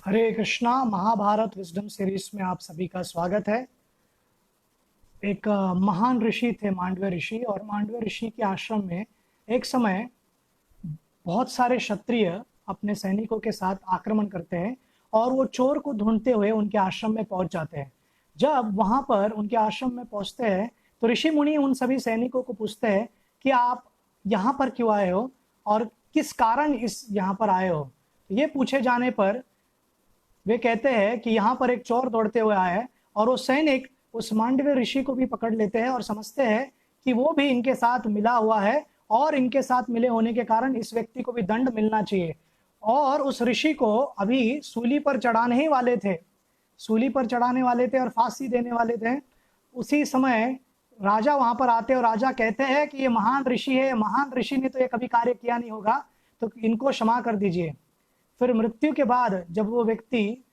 हरे Krishna. Mahabharat wisdom series में आप सभी का स्वागत है। एक महान ऋषि थे मांडव्य ऋषि, और मांडव्य ऋषि के आश्रम में एक समय बहुत सारे क्षत्रिय अपने सैनिकों के साथ आक्रमण करते हैं और वो चोर को ढूंढते हुए उनके आश्रम में पहुंच जाते हैं। जब वहां पर उनके आश्रम में पहुंचते हैं तो ऋषि मुनि उन सभी सैनिकों को पूछते हैं कि आप यहाँ पर क्यों आए हो और किस कारण इस यहाँ पर आए हो। ये पूछे जाने पर वे कहते हैं कि यहाँ पर एक चोर दौड़ते हुए आया है, और वो सैनिक उस मांडव्य ऋषि को भी पकड़ लेते हैं और समझते हैं कि वो भी इनके साथ मिला हुआ है और इनके साथ मिले होने के कारण इस व्यक्ति को भी दंड मिलना चाहिए। और उस ऋषि को अभी सूली पर चढ़ाने ही वाले थे, सूली पर चढ़ाने वाले थे और फांसी देने वाले थे। उसी समय राजा वहां पर आते और राजा कहते हैं कि ये महान ऋषि है, महान ऋषि ने तो ये कभी कार्य किया नहीं होगा, तो इनको क्षमा कर दीजिए। फिर मृत्यु के बाद जब वो व्यक्ति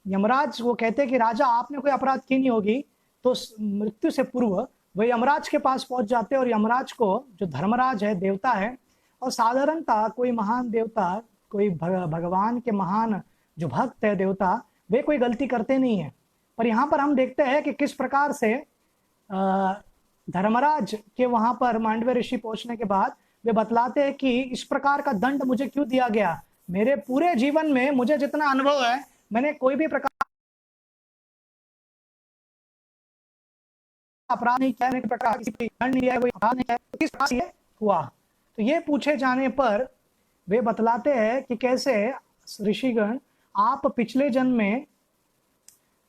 यमराज, वो कहते हैं कि राजा आपने कोई अपराध की नहीं होगी, तो मृत्यु से पूर्व वह यमराज के पास पहुंच जाते हैं और यमराज को, जो धर्मराज है, देवता है, और साधारणतः कोई महान देवता, कोई भगवान के महान जो भक्त है देवता, वे कोई गलती करते नहीं है। पर यहाँ पर हम देखते हैं कि किस प्रकार से धर्मराज के वहां पर मांडव्य ऋषि पहुंचने के बाद वे बतलाते हैं कि इस प्रकार का दंड मुझे क्यों दिया गया। मेरे पूरे जीवन में मुझे जितना अनुभव है, मैंने कोई भी प्रकार अपराध नहीं किया, मैंने प्रकार किसी को दंड नहीं दिया, कोई अपराध नहीं किया, तो किस प्रकार ये हुआ। तो ये पूछे जाने पर वे बतलाते हैं कि कैसे ऋषिगण, आप पिछले जन्म में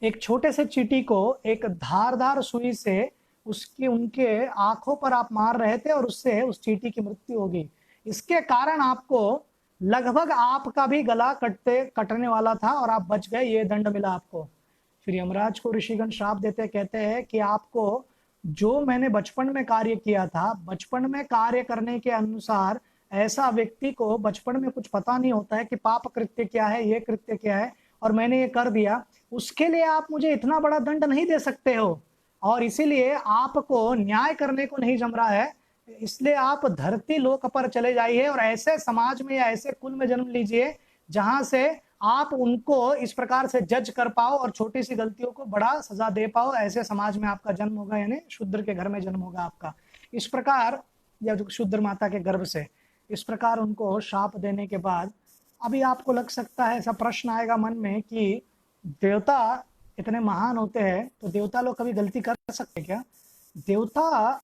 एक छोटे से चींटी को एक धारदार सुई से उसके उनके आंखों पर आप मार रहे थे और उससे उस चींटी की मृत्यु होगी। इसके कारण आपको लगभग आपका भी गला कटने वाला था और आप बच गए, ये दंड मिला आपको। फिर यमराज को ऋषिगण श्राप देते कहते हैं कि आपको जो मैंने बचपन में कार्य किया था, बचपन में कार्य करने के अनुसार, ऐसा व्यक्ति को बचपन में कुछ पता नहीं होता है कि पाप कृत्य क्या है, ये कृत्य क्या है, और मैंने ये कर दिया, उसके लिए आप मुझे इतना बड़ा दंड नहीं दे सकते हो, और इसीलिए आपको न्याय करने को नहीं जम रहा है, इसलिए आप धरती लोक पर चले जाइए और ऐसे समाज में या ऐसे कुल में जन्म लीजिए जहां से आप उनको इस प्रकार से जज कर पाओ और छोटी सी गलतियों को बड़ा सजा दे पाओ। ऐसे समाज में आपका जन्म होगा, यानी शूद्र के घर में जन्म होगा आपका। इस प्रकार, या शूद्र माता के गर्भ से, इस प्रकार उनको शाप देने के बाद अभी आपको लग सकता है, ऐसा प्रश्न आएगा मन में कि देवता इतने महान होते हैं तो देवता लोग कभी गलती कर सकते क्या? देवता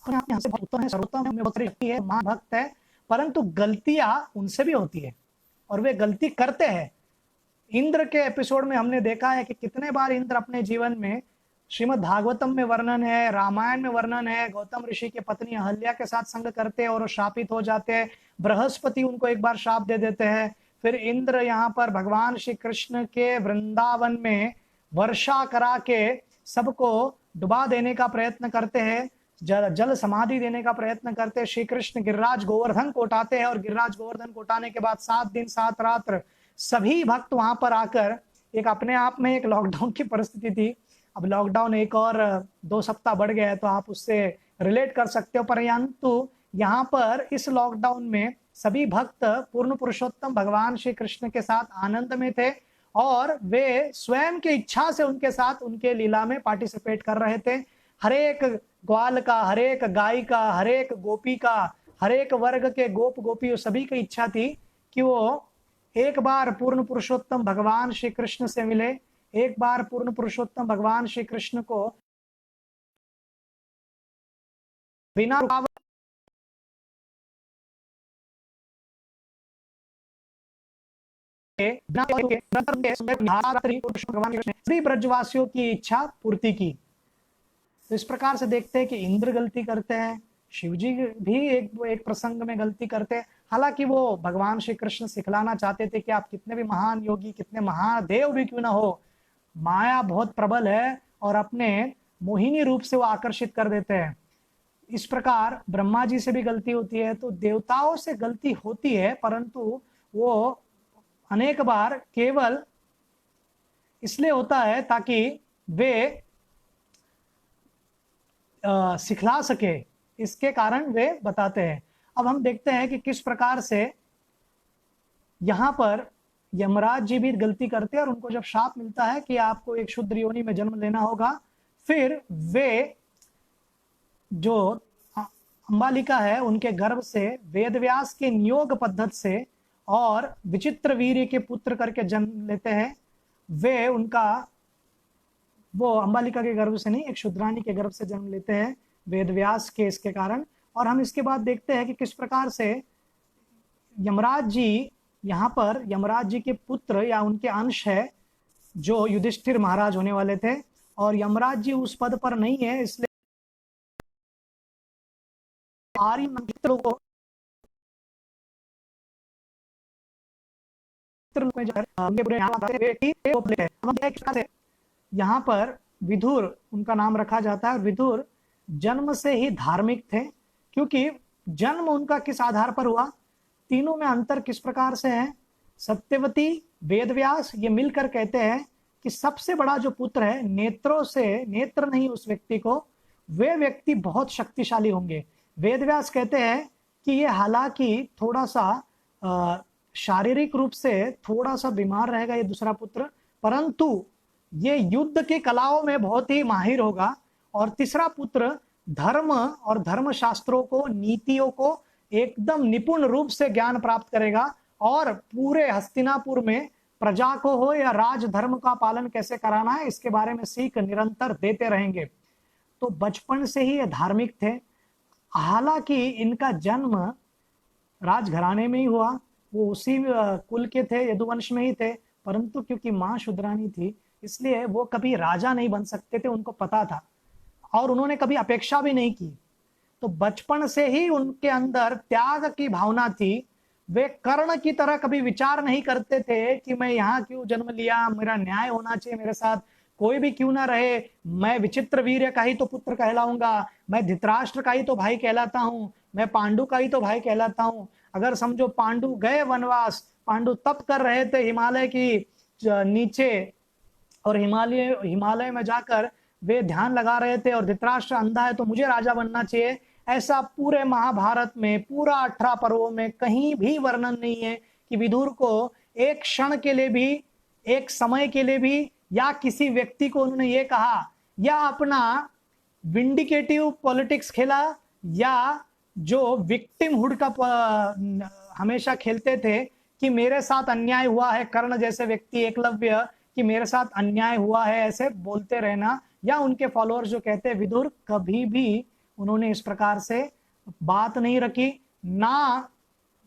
अपने से बहुत उत्तम है, सर्वोत्तम है, बहुत सारी शक्ति है, महान भक्त है, परंतु गलतियां उनसे भी होती है और वे गलती करते हैं। इंद्र के एपिसोड में हमने देखा है कि कितने बार इंद्र अपने जीवन में, श्रीमद् भागवतम में वर्णन है, रामायण में वर्णन है, गौतम ऋषि के पत्नी अहल्या के साथ संग करते हैं और वो शापित हो जाते हैं। बृहस्पति उनको एक बार शाप दे देते हैं। फिर इंद्र यहाँ पर भगवान श्री कृष्ण के वृंदावन में वर्षा करा के सबको डुबा देने का प्रयत्न करते हैं, जल समाधि देने का प्रयत्न करते हैं। श्री कृष्ण गिरिराज गोवर्धन को उठाते हैं और गिरिराज गोवर्धन को उठाने के बाद 7 दिन 7 रात्र सभी भक्त वहां पर आकर, एक अपने आप में एक लॉकडाउन की परिस्थिति थी। अब लॉकडाउन एक और 2 सप्ताह बढ़ गया है तो आप उससे रिलेट कर सकते हो, परंतु यहाँ पर इस लॉकडाउन में सभी भक्त पूर्ण पुरुषोत्तम भगवान श्री कृष्ण के साथ आनंद में थे और वे स्वयं की इच्छा से उनके साथ उनके लीला में पार्टिसिपेट कर रहे थे। हरेक ग्वाल का, हरेक गाय का, हरेक गोपी का, हरेक वर्ग के गोप गोपी सभी की इच्छा थी कि वो एक बार पूर्ण पुरुषोत्तम भगवान श्री कृष्ण से मिले, एक बार पूर्ण पुरुषोत्तम भगवान श्री कृष्ण को बिना रुकावट सभी ब्रजवासियों की इच्छा पूर्ति की। तो इस प्रकार से देखते हैं कि इंद्र गलती करते हैं, शिव जी भी एक प्रसंग में गलती करते हैं। हालांकि वो भगवान श्री कृष्ण सिखलाना चाहते थे कि आप कितने भी महान योगी, कितने महादेव भी क्यों ना हो, माया बहुत प्रबल है और अपने मोहिनी रूप से वो आकर्षित कर देते हैं। इस प्रकार ब्रह्मा जी से भी गलती होती है, तो देवताओं से गलती होती है, परंतु वो अनेक बार केवल इसलिए होता है ताकि वे सिखला सके, इसके कारण वे बताते हैं। अब हम देखते हैं कि किस प्रकार से यहाँ पर यमराज जी भी गलती करते हैं और उनको जब शाप मिलता है कि आपको एक शुद्र योनि में जन्म लेना होगा, फिर वे जो अंबालिका है उनके गर्भ से वेदव्यास के नियोग पद्धति से और विचित्र वीर्य के पुत्र करके जन्म लेते हैं। वे उनका वो अंबालिका के गर्भ से नहीं, एक शुद्रानी के गर्भ से जन्म लेते हैं वेदव्यास के इसके कारण। और हम इसके बाद देखते हैं कि किस प्रकार से यमराज जी, यहाँ पर यमराज जी के पुत्र या उनके अंश है जो युधिष्ठिर महाराज होने वाले थे, और यमराज जी उस पद पर नहीं है, इसलिए आर्य मित्रों को यहाँ पर विदुर उनका नाम रखा जाता है। विदुर जन्म से ही धार्मिक थे, क्योंकि जन्म उनका किस आधार पर हुआ, तीनों में अंतर किस प्रकार से है। सत्यवती, वेदव्यास ये मिलकर कहते हैं कि सबसे बड़ा जो पुत्र है, नेत्रों से नेत्र नहीं उस व्यक्ति को, वे व्यक्ति बहुत शक्तिशाली होंगे। वेदव्यास कहते हैं कि ये हालांकि थोड़ा सा शारीरिक रूप से थोड़ा सा बीमार रहेगा ये दूसरा पुत्र, परंतु ये युद्ध की कलाओं में बहुत ही माहिर होगा। और तीसरा पुत्र धर्म और धर्म शास्त्रों को, नीतियों को एकदम निपुण रूप से ज्ञान प्राप्त करेगा, और पूरे हस्तिनापुर में प्रजा को हो या राज धर्म का पालन कैसे कराना है इसके बारे में सीख निरंतर देते रहेंगे। तो बचपन से ही ये धार्मिक थे। हालांकि इनका जन्म राजघराने में ही हुआ, वो उसी कुल के थे, यदुवंश में ही थे, परंतु क्योंकि माँ शुद्रानी थी इसलिए वो कभी राजा नहीं बन सकते थे, उनको पता था, और उन्होंने कभी अपेक्षा भी नहीं की। तो बचपन से ही उनके अंदर त्याग की भावना थी। वे कर्ण की तरह कभी विचार नहीं करते थे कि मैं यहाँ क्यों जन्म लिया, मेरा न्याय होना चाहिए, मेरे साथ कोई भी क्यों ना रहे, मैं विचित्र वीर्य का ही तो पुत्र कहलाऊंगा, मैं धृतराष्ट्र का ही तो भाई कहलाता हूँ, मैं पांडु का ही तो भाई कहलाता हूँ। अगर समझो पांडु गए वनवास, पांडु तप कर रहे थे हिमालय की नीचे, और हिमालय में जाकर वे ध्यान लगा रहे थे, और धृतराष्ट्र अंधा है तो मुझे राजा बनना चाहिए, ऐसा पूरे महाभारत में पूरा 18 पर्वों में कहीं भी वर्णन नहीं है कि विदुर को एक क्षण के लिए भी, एक समय के लिए भी, या किसी व्यक्ति को उन्होंने ये कहा, या अपना विंडिकेटिव पॉलिटिक्स खेला, या जो विक्टिमहुड का हमेशा खेलते थे कि मेरे साथ अन्याय हुआ है, कर्ण जैसे व्यक्ति, एकलव्य, कि मेरे साथ अन्याय हुआ है, ऐसे बोलते रहना, या उनके फॉलोअर्स जो कहते हैं। विदुर कभी भी उन्होंने इस प्रकार से बात नहीं रखी, ना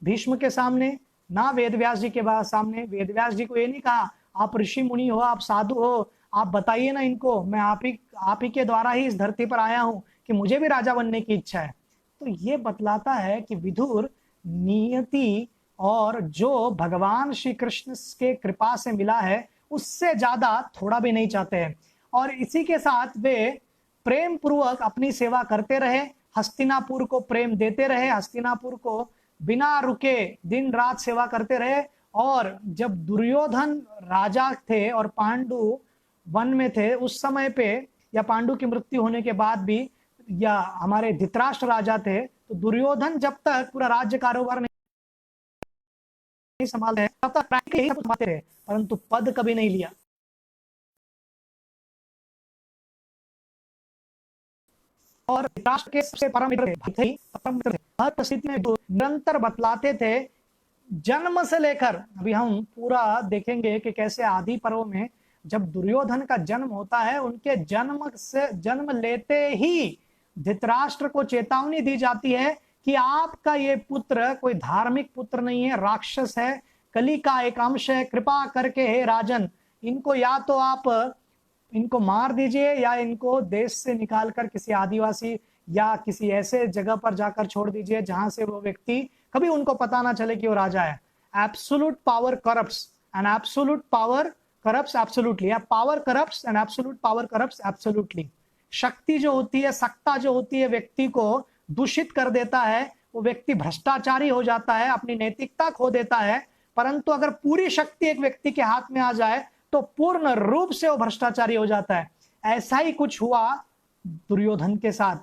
भीष्म के सामने, ना वेदव्यास जी के सामने। वेदव्यास जी को ये नहीं कहा आप ऋषि मुनि हो, आप साधु हो, आप बताइए ना इनको, मैं आप ही के द्वारा ही इस धरती पर आया हूं कि मुझे भी राजा बनने की इच्छा है। तो ये बतलाता है कि विदुर नियति और जो भगवान श्री कृष्ण के कृपा से मिला है उससे ज्यादा थोड़ा भी नहीं चाहते हैं, और इसी के साथ वे प्रेम पूर्वक अपनी सेवा करते रहे, हस्तिनापुर को प्रेम देते रहे, हस्तिनापुर को बिना रुके दिन रात सेवा करते रहे। और जब दुर्योधन राजा थे और पांडु वन में थे उस समय पे, या पांडु की मृत्यु होने के बाद भी, या हमारे धृतराष्ट्र राजा थे, तो दुर्योधन जब तक पूरा राज्य कारोबार नहीं संभाल रहे तब तक ही सब संभालते रहे, परंतु पद कभी नहीं लिया। और राष्ट्र के सबसे परम मित्र थे, हर परिस्थिति में निरंतर बतलाते थे, जन्म से लेकर, अभी हम पूरा देखेंगे कि कैसे आदि पर्व में जब दुर्योधन का जन्म होता है, उनके जन्म लेते ही धृतराष्ट्र को चेतावनी दी जाती है कि आपका ये पुत्र कोई धार्मिक पुत्र नहीं है, राक्षस है, कली का एक अंश है, कृपा करके हे राजन इनको या तो आप इनको मार दीजिए, या इनको देश से निकालकर किसी आदिवासी या किसी ऐसे जगह पर जाकर छोड़ दीजिए जहां से वो व्यक्ति कभी उनको पता ना चले कि वो राजा है। Absolute power corrupts and absolute power corrupts absolutely, या power corrupts and absolute power corrupts absolutely. शक्ति जो होती है, सत्ता जो होती है, व्यक्ति को दूषित कर देता है, वो व्यक्ति भ्रष्टाचारी हो जाता है, अपनी नैतिकता खो देता है। परंतु अगर पूरी शक्ति एक व्यक्ति के हाथ में आ जाए तो पूर्ण रूप से वो भ्रष्टाचारी हो जाता है। ऐसा ही कुछ हुआ दुर्योधन के साथ।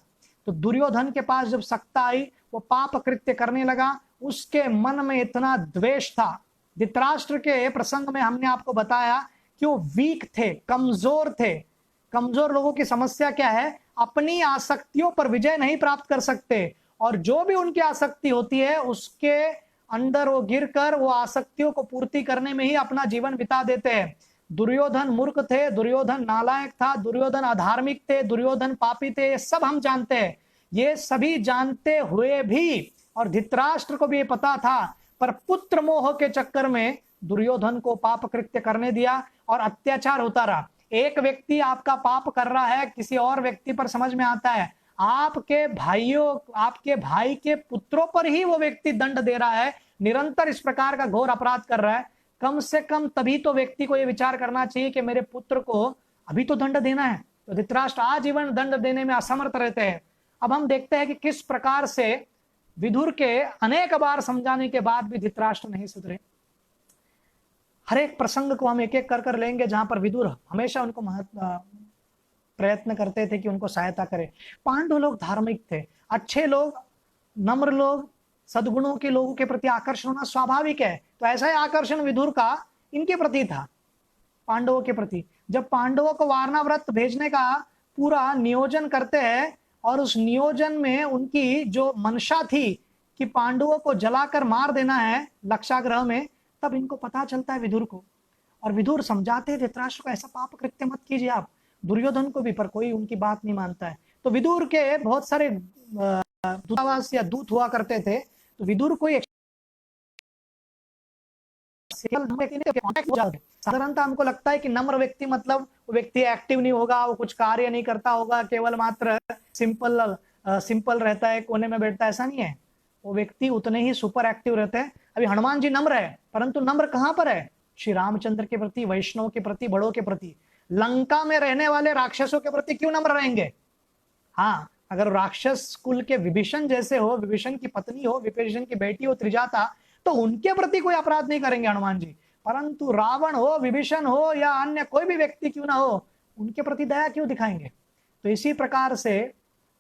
तो दुर्योधन के पास जब सत्ता आई, वो पाप कृत्य करने लगा, उसके मन में इतना द्वेष था धृतराष्ट्र के प्रसंग में हमने आपको बताया कि वो वीक थे, कमजोर थे। कमजोर लोगों की समस्या क्या है? अपनी आसक्तियों पर विजय नहीं प्राप्त कर सकते, और जो भी उनकी आसक्ति होती है उसके अंदर वो गिरकर वो आसक्तियों को पूर्ति करने में ही अपना जीवन बिता देते हैं। दुर्योधन मूर्ख थे, दुर्योधन नालायक था, दुर्योधन अधार्मिक थे, दुर्योधन पापी थे, ये सब हम जानते हैं। ये सभी जानते हुए भी, और धृतराष्ट्र को भी ये पता था, पर पुत्र मोह के चक्कर में दुर्योधन को पाप कृत्य करने दिया और अत्याचार होता रहा। एक व्यक्ति आपका पाप कर रहा है, किसी और व्यक्ति पर समझ में आता है, आपके भाइयों, आपके भाई के पुत्रों पर ही वो व्यक्ति दंड दे रहा है, निरंतर इस प्रकार का घोर अपराध कर रहा है। कम से कम तभी तो व्यक्ति को यह विचार करना चाहिए कि मेरे पुत्र को अभी तो दंड देना है। तो धृतराष्ट्र आजीवन दंड देने में असमर्थ रहते हैं। अब हम देखते हैं कि किस प्रकार से विदुर के अनेक बार समझाने के बाद भी धृतराष्ट्र नहीं सुधरे। हर एक प्रसंग को हम एक एक कर लेंगे, जहां पर विदुर हमेशा उनको प्रयत्न करते थे कि उनको सहायता करे। पांडव लोग धार्मिक थे, अच्छे लोग, नम्र लोग, सद्गुणों के लोगों के प्रति आकर्षण होना स्वाभाविक है। तो ऐसा ही आकर्षण विदुर का इनके प्रति था, पांडवों के प्रति। जब पांडवों को वारणाव्रत भेजने का पूरा नियोजन करते हैं, और उस नियोजन में उनकी जो मंशा थी कि पांडवों को जलाकर मार देना है लक्षाग्रह में, तब इनको पता चलता है विदुर को, और विदुर समझाते धृतराष्ट्र को ऐसा पाप कृत्य मत कीजिए आप, दुर्योधन को भी, पर कोई उनकी बात नहीं मानता है। तो विदुर के बहुत सारे दूतावास या दूत हुआ करते थे, तो विदुर कोई साधारणतः हमको लगता है कि नम्र व्यक्ति मतलब वो व्यक्ति एक्टिव नहीं होगा, वो कुछ कार्य नहीं करता होगा, केवल मात्र सिंपल रहता है, कोने में बैठता है। ऐसा नहीं है, वो व्यक्ति उतने ही सुपर एक्टिव रहते हैं। अभी हनुमान जी नम्र है, परंतु नम्र कहां पर है? श्री रामचंद्र के प्रति, वैष्णव के प्रति, बड़ों के प्रति। लंका में रहने वाले राक्षसों के प्रति क्यों नम्र रहेंगे? हाँ, अगर राक्षस कुल के विभीषण जैसे हो, विभीषण की पत्नी हो, विभीषण की बेटी हो त्रिजाता, तो उनके प्रति कोई अपराध नहीं करेंगे हनुमान जी। परंतु रावण हो, विभीषण हो, या अन्य कोई भी व्यक्ति क्यों ना हो, उनके प्रति दया क्यों दिखाएंगे? तो इसी प्रकार से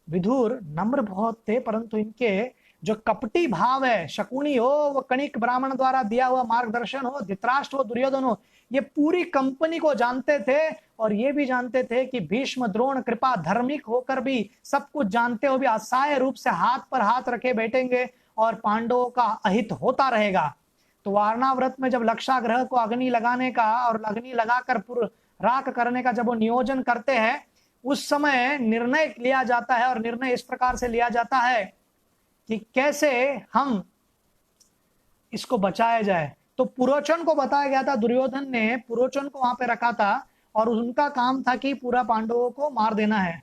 विदुर नम्र बहुत थे, परंतु इनके जो कपटी भाव है, शकुनी हो, वो कणिक ब्राह्मण द्वारा दिया हुआ मार्गदर्शन हो, धृतराष्ट्र हो, दुर्योधन हो, ये पूरी कंपनी को जानते थे। और ये भी जानते थे कि भीष्म, द्रोण, कृपा धार्मिक होकर भी, सब कुछ जानते हो भी, असहाय रूप से हाथ पर हाथ रखे बैठेंगे और पांडवों का अहित होता रहेगा। तो वारणाव्रत में जब लक्षाग्रह को अग्नि लगाने का और अग्नि लगाकर पूर्ण राख करने का जब वो नियोजन करते हैं, उस समय निर्णय लिया जाता है, और निर्णय इस प्रकार से लिया जाता है कि कैसे हम इसको बचाया जाए। तो पुरोचन को बताया गया था, दुर्योधन ने पुरोचन को वहां पे रखा था, और उनका काम था कि पूरा पांडवों को मार देना है।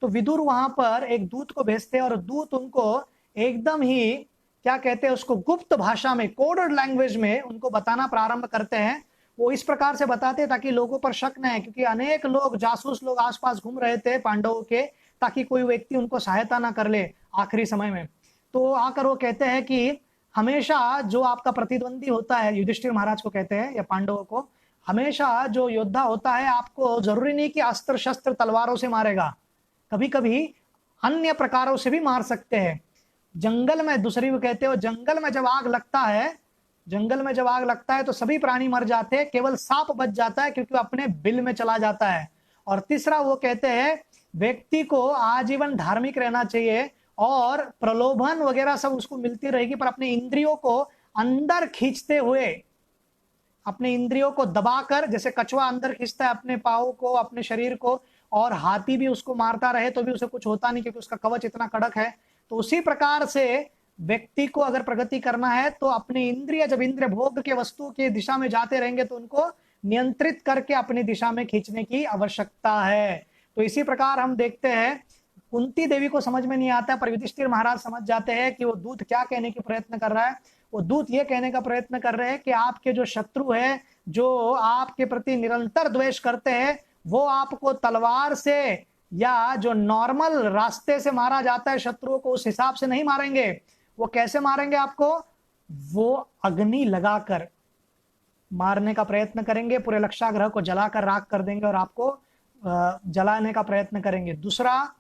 तो विदुर वहां पर एक दूत को भेजते हैं, और दूत उनको एकदम ही, क्या कहते हैं उसको, गुप्त भाषा में, कोडेड लैंग्वेज में उनको बताना प्रारंभ करते हैं। वो इस प्रकार से बताते ताकि लोगों पर शक न है, क्योंकि अनेक लोग, जासूस लोग आसपास घूम रहे थे पांडवों के, ताकि कोई व्यक्ति उनको सहायता ना कर ले आखिरी समय में। तो आकर वो कहते हैं कि हमेशा जो आपका प्रतिद्वंदी होता है, युधिष्ठिर महाराज को कहते हैं या पांडवों को, हमेशा जो योद्धा होता है, आपको जरूरी नहीं कि अस्त्र शस्त्र तलवारों से मारेगा, कभी कभी अन्य प्रकारों से भी मार सकते हैं। जंगल में, दूसरी वो कहते हो, जंगल में जब आग लगता है, जंगल में जब आग लगता है तो सभी प्राणी मर जाते हैं, केवल सांप बच जाता है क्योंकि वो अपने बिल में चला जाता है। और तीसरा वो कहते हैं, व्यक्ति को आजीवन धार्मिक रहना चाहिए, और प्रलोभन वगैरह सब उसको मिलती रहेगी, पर अपने इंद्रियों को अंदर खींचते हुए, अपने इंद्रियों को दबाकर, जैसे कछुआ अंदर खींचता है अपने पाँव को, अपने शरीर को, और हाथी भी उसको मारता रहे तो भी उसे कुछ होता नहीं क्योंकि उसका कवच इतना कड़क है। तो उसी प्रकार से व्यक्ति को अगर प्रगति करना है तो अपने इंद्रिय, जब इंद्रिय भोग के वस्तु की दिशा में जाते रहेंगे तो उनको नियंत्रित करके अपनी दिशा में खींचने की आवश्यकता है। तो इसी प्रकार हम देखते हैं, कुंती देवी को समझ में नहीं आता, पर युधिष्ठिर महाराज समझ जाते हैं कि वो दूत क्या कहने की प्रयत्न कर रहा है। वो दूत ये कहने का प्रयत्न कर रहे हैं कि आपके जो शत्रु है, जो आपके प्रति निरंतर द्वेष करते हैं, वो आपको तलवार से या जो नॉर्मल रास्ते से मारा जाता है शत्रुओं को, उस हिसाब से नहीं मारेंगे। वो कैसे मारेंगे आपको? वो अग्नि लगाकर मारने का प्रयत्न करेंगे, पूरे लक्षाग्रह को जलाकर राख कर देंगे और आपको जलाने का प्रयत्न करेंगे। दूसरा,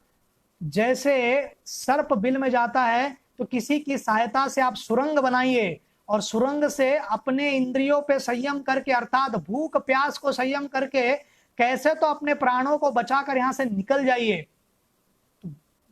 जैसे सर्प बिल में जाता है तो किसी की सहायता से आप सुरंग बनाइए और सुरंग से अपने इंद्रियों पे संयम करके, अर्थात भूख प्यास को संयम करके कैसे तो अपने प्राणों को बचाकर यहां से निकल जाइए। तो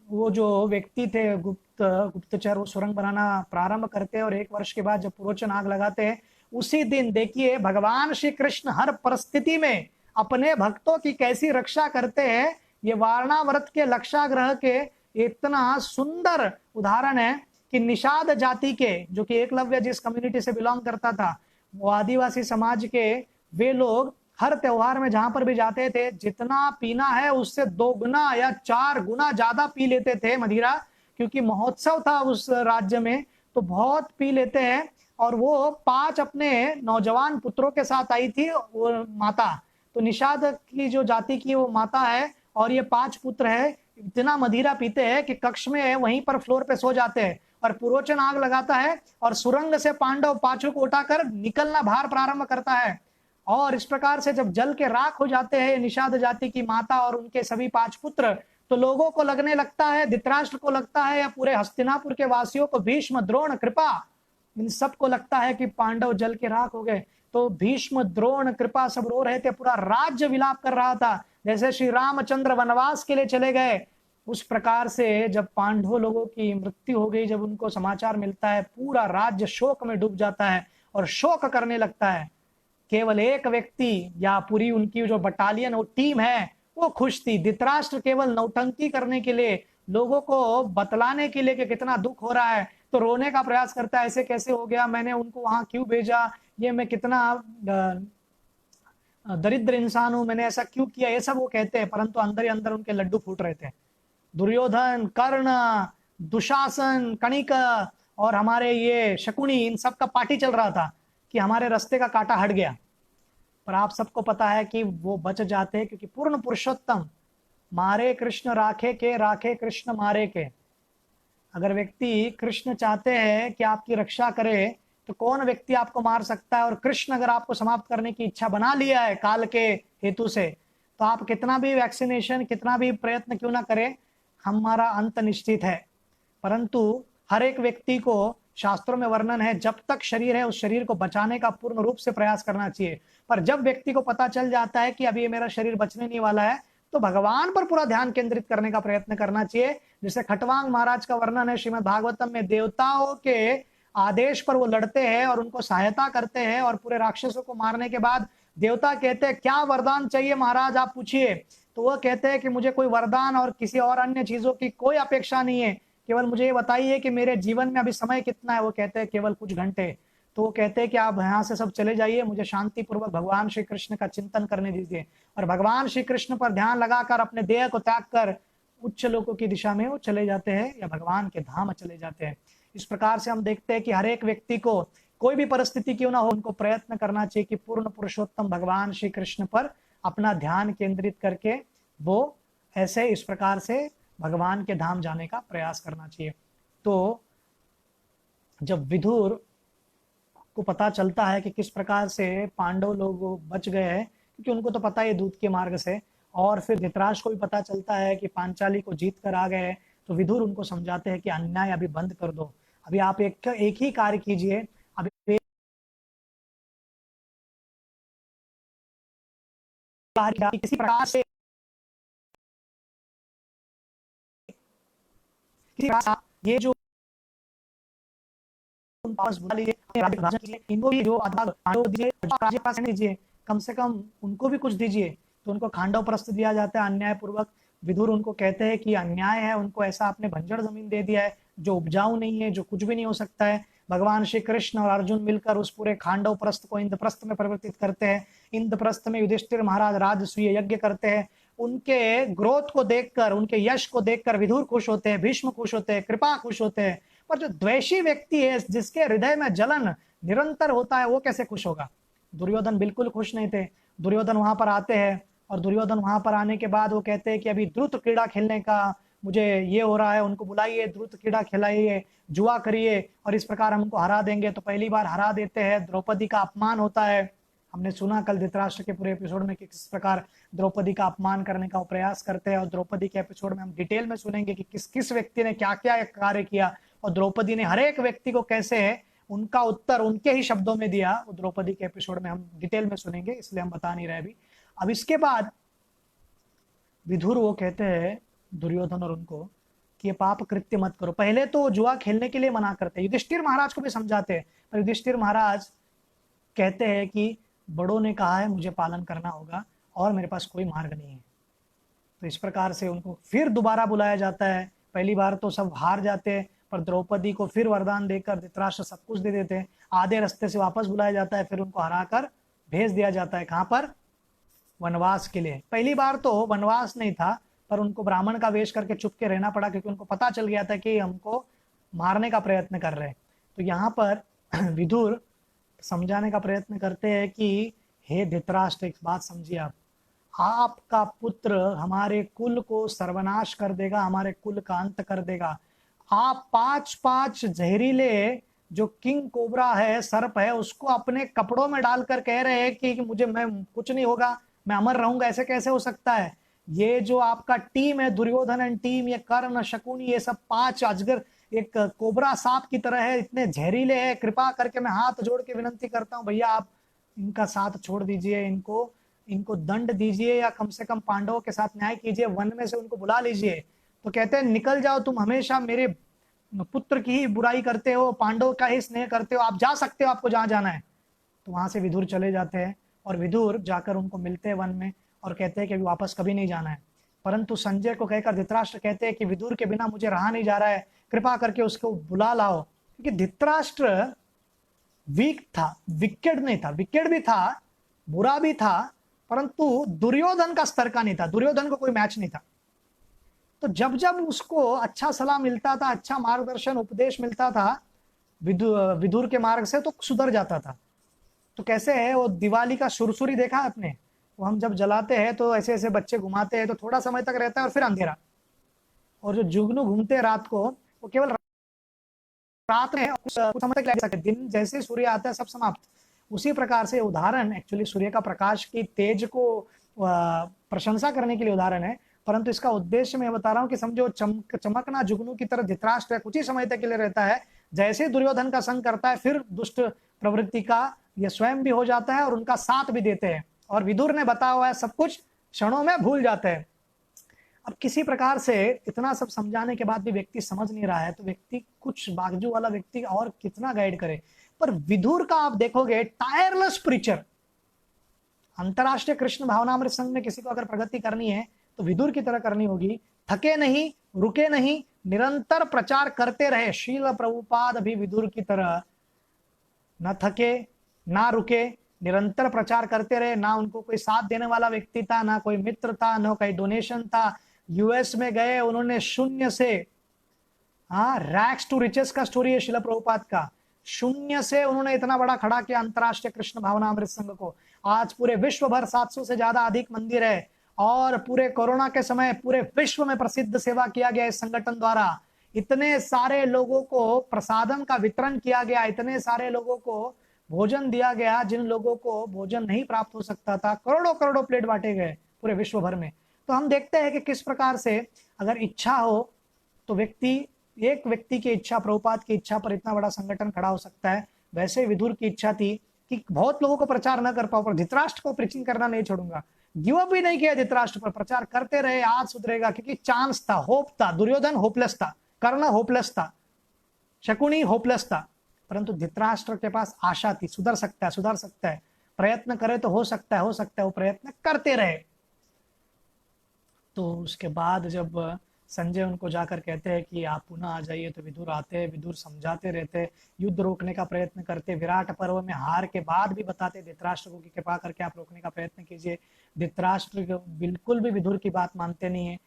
वो जो व्यक्ति थे गुप्तचर, वो सुरंग बनाना प्रारंभ करते हैं और 1 वर्ष के बाद जब पुरोचन आग लगाते हैं, उसी दिन देखिए भगवान श्री कृष्ण हर परिस्थिति में अपने भक्तों की कैसी रक्षा करते हैं। ये वारणाव्रत के लक्षाग्रह के इतना सुंदर उदाहरण है कि निषाद जाति के, जो कि एकलव्य जिस कम्युनिटी से बिलोंग करता था, वो आदिवासी समाज के वे लोग हर त्योहार में जहां पर भी जाते थे, जितना पीना है उससे 2 गुना या 4 गुना ज्यादा पी लेते थे मदिरा, क्योंकि महोत्सव था उस राज्य में, तो बहुत पी लेते हैं। और वो 5 अपने नौजवान पुत्रों के साथ आई थी वो माता, तो निषाद की जो जाति की वो माता है और ये 5 पुत्र है। इतना मदिरा पीते हैं कि कक्ष में वहीं पर फ्लोर पे सो जाते हैं और पुरोचन आग लगाता है और सुरंग से पांडव पांचों को उठाकर निकलना भार प्रारंभ करता है। और इस प्रकार से जब जल के राख हो जाते हैं निषाद जाति की माता और उनके सभी 5 पुत्र, तो लोगों को लगने लगता है, धृतराष्ट्र को लगता है या पूरे हस्तिनापुर के वासियों को, भीष्म द्रोण कृपा, इन सबको लगता है कि पांडव जल के राख हो गए। तो भीष्म द्रोण कृपा सब रो रहे थे, पूरा राज्य विलाप कर रहा था, जैसे श्री रामचंद्र वनवास के लिए चले गए। उस प्रकार से जब पांडव लोगों की मृत्यु हो गई, जब उनको समाचार मिलता है, पूरा राज्य शोक में डूब जाता है और शोक करने लगता है। केवल एक व्यक्ति या पूरी उनकी जो बटालियन वो टीम है वो खुश थी। धृतराष्ट्र केवल नौटंकी करने के लिए, लोगों को बतलाने के लिए कि कितना दुख हो रहा है, तो रोने का प्रयास करता है, ऐसे कैसे हो गया, मैंने उनको वहां क्यों भेजा, ये मैं कितना दरिद्र इंसान हूं, मैंने ऐसा क्यों किया, ये सब वो कहते हैं, परंतु अंदर ही अंदर उनके लड्डू फूट रहे थे। दुर्योधन, कर्ण, दुशासन, कणिक और हमारे ये शकुनी, इन सब का पार्टी चल रहा था कि हमारे रास्ते का कांटा हट गया। पर आप सबको पता है कि वो बच जाते हैं, क्योंकि पूर्ण पुरुषोत्तम मारे कृष्ण राखे के, राखे कृष्ण मारे के। अगर व्यक्ति कृष्ण चाहते हैं कि आपकी रक्षा करे, तो कौन व्यक्ति आपको मार सकता है। और कृष्ण अगर आपको समाप्त करने की इच्छा बना लिया है काल के हेतु से, तो आप कितना भी वैक्सीनेशन, कितना भी प्रयत्न क्यों ना करें, हमारा अंत निश्चित है। परंतु हर एक व्यक्ति को, शास्त्रों में वर्णन है, जब तक शरीर है उस शरीर को बचाने का पूर्ण रूप से प्रयास करना चाहिए। पर जब व्यक्ति को पता चल जाता है कि अभी ये मेरा शरीर बचने नहीं वाला है, तो भगवान पर पूरा ध्यान केंद्रित करने का प्रयत्न करना चाहिए। जैसे खटवांग महाराज का वर्णन है श्रीमद् भागवतम में, देवताओं के आदेश पर वो लड़ते हैं और उनको सहायता करते हैं, और पूरे राक्षसों को मारने के बाद देवता कहते हैं क्या वरदान चाहिए महाराज आप पूछिए। तो वो कहते हैं कि मुझे कोई वरदान और किसी और अन्य चीजों की कोई अपेक्षा नहीं है, केवल मुझे ये बताइए कि मेरे जीवन में अभी समय कितना है। वो कहते हैं केवल कुछ घंटे। तो वो कहते हैं कि आप यहाँ से सब चले जाइए, मुझे शांति पूर्वक भगवान श्री कृष्ण का चिंतन करने दीजिए। और भगवान श्री कृष्ण पर ध्यान लगाकर अपने देह को त्याग कर उच्च लोकों की दिशा में वो चले जाते हैं या भगवान के धाम चले जाते हैं। इस प्रकार से हम देखते हैं कि हर एक व्यक्ति को कोई भी परिस्थिति क्यों ना हो, उनको प्रयत्न करना चाहिए कि पूर्ण पुरुषोत्तम भगवान श्री कृष्ण पर अपना ध्यान केंद्रित करके वो ऐसे इस प्रकार से भगवान के धाम जाने का प्रयास करना चाहिए। तो जब विदुर को पता चलता है कि किस प्रकार से पांडव लोग बच गए हैं, क्योंकि उनको तो पता है दूत के मार्ग से, और फिर धृतराष्ट्र को भी पता चलता है कि पांचाली को जीत कर आ गए, तो विदुर उनको समझाते हैं कि अन्याय अभी बंद कर दो, अभी आप एक ही कार्य कीजिए, अभी किसी प्रकार से ये जो पास बुला लीजिए, इनको भी जो राज्य पास दीजिए, कम से कम उनको भी कुछ दीजिए। तो उनको खांडव प्रस्थ दिया जाता है अन्याय पूर्वक। विदुर उनको कहते हैं कि अन्याय है, उनको ऐसा आपने बंजर जमीन दे दिया है जो उपजाऊ नहीं है, जो कुछ भी नहीं हो सकता है। भगवान श्री कृष्ण और अर्जुन मिलकर उस पूरे खांडव प्रस्थ को इंद्रप्रस्थ में परिवर्तित करते हैं। इंद्रप्रस्थ में युधिष्ठिर महाराज राजसूय यज्ञ करते हैं। उनके ग्रोथ को देखकर, उनके यश को देखकर विदुर खुश होते हैं, भीष्म खुश होते हैं, कृपा खुश होते हैं। पर जो द्वेषी व्यक्ति है, जिसके हृदय में जलन निरंतर होता है, वो कैसे खुश होगा। दुर्योधन बिल्कुल खुश नहीं थे। दुर्योधन वहां पर आते हैं और दुर्योधन वहां पर आने के बाद वो कहते हैं कि अभी द्रुत क्रीड़ा खेलने का मुझे ये हो रहा है, उनको बुलाइए, द्रुत क्रीड़ा खिलाइए, जुआ करिए, और इस प्रकार हम उनको हरा देंगे। तो पहली बार हरा देते हैं, द्रौपदी का अपमान होता है। हमने सुना कल धृतराष्ट्र के पूरे एपिसोड में कि किस प्रकार द्रौपदी का अपमान करने का प्रयास करते हैं, और द्रौपदी के एपिसोड में हम डिटेल में सुनेंगे कि किस किस व्यक्ति ने क्या क्या कार्य किया, और द्रौपदी ने हर एक व्यक्ति को कैसे उनका उत्तर उनके ही शब्दों में दिया। वो द्रौपदी के एपिसोड में हम डिटेल में सुनेंगे, इसलिए हम बता नहीं रहे अभी। अब इसके बाद विदुर वो कहते हैं दुर्योधन और उनको कि ये पाप कृत्य मत करो। पहले तो जुआ खेलने के लिए मना करते हैं, युधिष्ठिर महाराज को भी समझाते हैं, पर युधिष्ठिर महाराज कहते हैं कि बड़ों ने कहा है, मुझे पालन करना होगा और मेरे पास कोई मार्ग नहीं है। तो इस प्रकार से उनको फिर दोबारा बुलाया जाता है। पहली बार तो सब हार जाते हैं, पर द्रौपदी को फिर वरदान देकर धृतराष्ट्र सब कुछ दे देते हैं। आधे रास्ते से वापस बुलाया जाता है, फिर उनको हराकर भेज दिया जाता है। कहाँ पर? वनवास के लिए। पहली बार तो वनवास नहीं था, पर उनको ब्राह्मण का वेश करके चुप के रहना पड़ा, क्योंकि उनको पता चल गया था कि हमको मारने का प्रयत्न कर रहे हैं। तो यहाँ पर विदुर समझाने का प्रयत्न करते हैं कि हे धृतराष्ट्र, एक बात समझिए आप, आपका पुत्र हमारे कुल को सर्वनाश कर देगा, हमारे कुल का अंत कर देगा। आप 5-5 जहरीले जो किंग कोबरा है, सर्प है, उसको अपने कपड़ों में डालकर कह रहे हैं कि मुझे, मैं कुछ नहीं होगा, मैं अमर रहूंगा। ऐसे कैसे हो सकता है? ये जो आपका टीम है, दुर्योधन एंड टीम, ये कर्ण, शकुनी, ये सब 5 अजगर एक कोबरा सांप की तरह है, इतने जहरीले हैं। कृपा करके मैं हाथ जोड़ के विनंती करता हूँ, भैया आप इनका साथ छोड़ दीजिए, इनको इनको दंड दीजिए, या कम से कम पांडवों के साथ न्याय कीजिए, वन में से उनको बुला लीजिए। तो कहते हैं निकल जाओ, तुम हमेशा मेरे पुत्र की ही बुराई करते हो, पांडव का ही स्नेह करते हो, आप जा सकते हो, आपको जहां जाना है। तो वहां से विदुर चले जाते हैं और विदुर जाकर उनको मिलते हैं वन में और कहते हैं कि अभी वापस कभी नहीं जाना है। परंतु संजय को कहकर धृतराष्ट्र कहते हैं कि विदुर के बिना मुझे रहा नहीं जा रहा है, कृपा करके उसको बुला लाओ। क्योंकि धृतराष्ट्र वीक था, विकेड नहीं था, विकेड भी था, बुरा भी था, परंतु दुर्योधन का स्तर का नहीं था, दुर्योधन को कोई मैच नहीं था। तो जब जब उसको अच्छा सलाह मिलता था, अच्छा मार्गदर्शन उपदेश मिलता था विदुर के मार्ग से, तो सुधर जाता था। तो कैसे है वो दिवाली का सुरसुरी देखा आपने? वो हम जब जलाते हैं तो ऐसे ऐसे बच्चे घुमाते हैं, तो थोड़ा समय तक रहता है और फिर अंधेरा। और जो जुगनू घूमते हैं रात को, वो केवल रात में कुछ समय तक लग सकते, दिन जैसे सूर्य आता है सब समाप्त। उसी प्रकार से उदाहरण एक्चुअली सूर्य का प्रकाश की तेज को प्रशंसा करने के लिए उदाहरण है, परंतु इसका उद्देश्य मैं बता रहा हूँ कि समझो चमकना जुगनू की तरह धृतराष्ट्र कुछ ही समय तक के लिए रहता है। जैसे दुर्योधन का संग करता है, फिर दुष्ट प्रवृत्ति का ये स्वयं भी हो जाता है और उनका साथ भी देते हैं, और विदुर ने बताया हुआ है सब कुछ क्षणों में भूल जाते हैं। अब किसी प्रकार से इतना सब समझाने के बाद भी व्यक्ति समझ नहीं रहा है, तो व्यक्ति कुछ बागजू वाला व्यक्ति और कितना गाइड करे। पर विदुर का आप देखोगे टायरलेस प्रीचर। अंतरराष्ट्रीय कृष्ण भावनामृत संघ में किसी को अगर प्रगति करनी है तो विदुर की तरह करनी होगी। थके नहीं, रुके नहीं, निरंतर प्रचार करते रहे। शील प्रभुपाद भी विदुर की तरह न थके ना रुके, निरंतर प्रचार करते रहे। ना उनको कोई साथ देने वाला व्यक्ति था, ना कोई मित्र था, ना कोई डोनेशन था। यूएस में गए उन्होंने शून्य से, हाँ, रैक्स टू रिचेस का स्टोरी है शिला प्रभुपाद का। शून्य से उन्होंने इतना बड़ा खड़ा किया अंतरराष्ट्रीय कृष्ण भावनामृत संघ को। आज पूरे विश्व भर 700 से ज्यादा अधिक मंदिर है, और पूरे कोरोना के समय पूरे विश्व में प्रसिद्ध सेवा किया गया इस संगठन द्वारा। इतने सारे लोगों को प्रसादम का वितरण किया गया, इतने सारे लोगों को भोजन दिया गया जिन लोगों को भोजन नहीं प्राप्त हो सकता था। करोड़ों करोड़ों प्लेट बांटे गए पूरे विश्व भर में। तो हम देखते हैं कि किस प्रकार से अगर इच्छा हो तो व्यक्ति, एक व्यक्ति की इच्छा, प्रभुपाद की इच्छा पर इतना बड़ा संगठन खड़ा हो सकता है। वैसे विदुर की इच्छा थी कि बहुत लोगों को प्रचार न कर पाओ, पर धृतराष्ट्र को प्रीचिंग करना नहीं छोड़ूंगा। गिव अप भी नहीं किया धृतराष्ट्र पर, प्रचार करते रहे, आज सुधरेगा, क्योंकि चांस था, होप था। दुर्योधन होपलेस था, कर्ण होपलेस था, शकुनी होपलेस था, परंतु धृतराष्ट्र के पास आशा थी, सुधर सकता है, सुधर सकता है, प्रयत्न करे तो हो सकता है, हो सकता है। वो प्रयत्न करते रहे। तो उसके बाद जब संजय उनको जाकर कहते हैं कि आप पुनः आ जाइए, तो विदुर आते हैं, विदुर समझाते रहते, युद्ध रोकने का प्रयत्न करते, विराट पर्व में हार के बाद भी बताते धृतराष्ट्र को कि कृपा करके आप रोकने का प्रयत्न कीजिए। धृतराष्ट्र बिल्कुल भी विदुर की बात मानते नहीं है।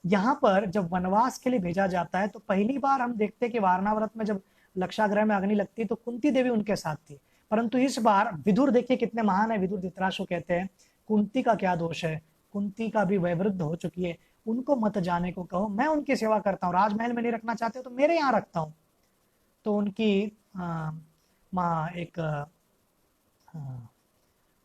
यहाँ पर जब वनवास के लिए भेजा जाता है, तो पहली बार हम देखते हैं कि वारणावरत में जब लक्षाग्रह में अग्नि लगती तो कुंती देवी उनके साथ थी, परंतु इस बार विदुर देखिए कितने महान है। विदुर धृतराष्ट्र को कहते हैं कुंती का क्या दोष है, कुंती का भी वयोवृद्ध हो चुकी है, उनको मत जाने को कहो, मैं उनकी सेवा करता हूँ। राजमहल में नहीं रखना चाहते हो तो मेरे यहाँ रखता हूँ। तो उनकी माँ एक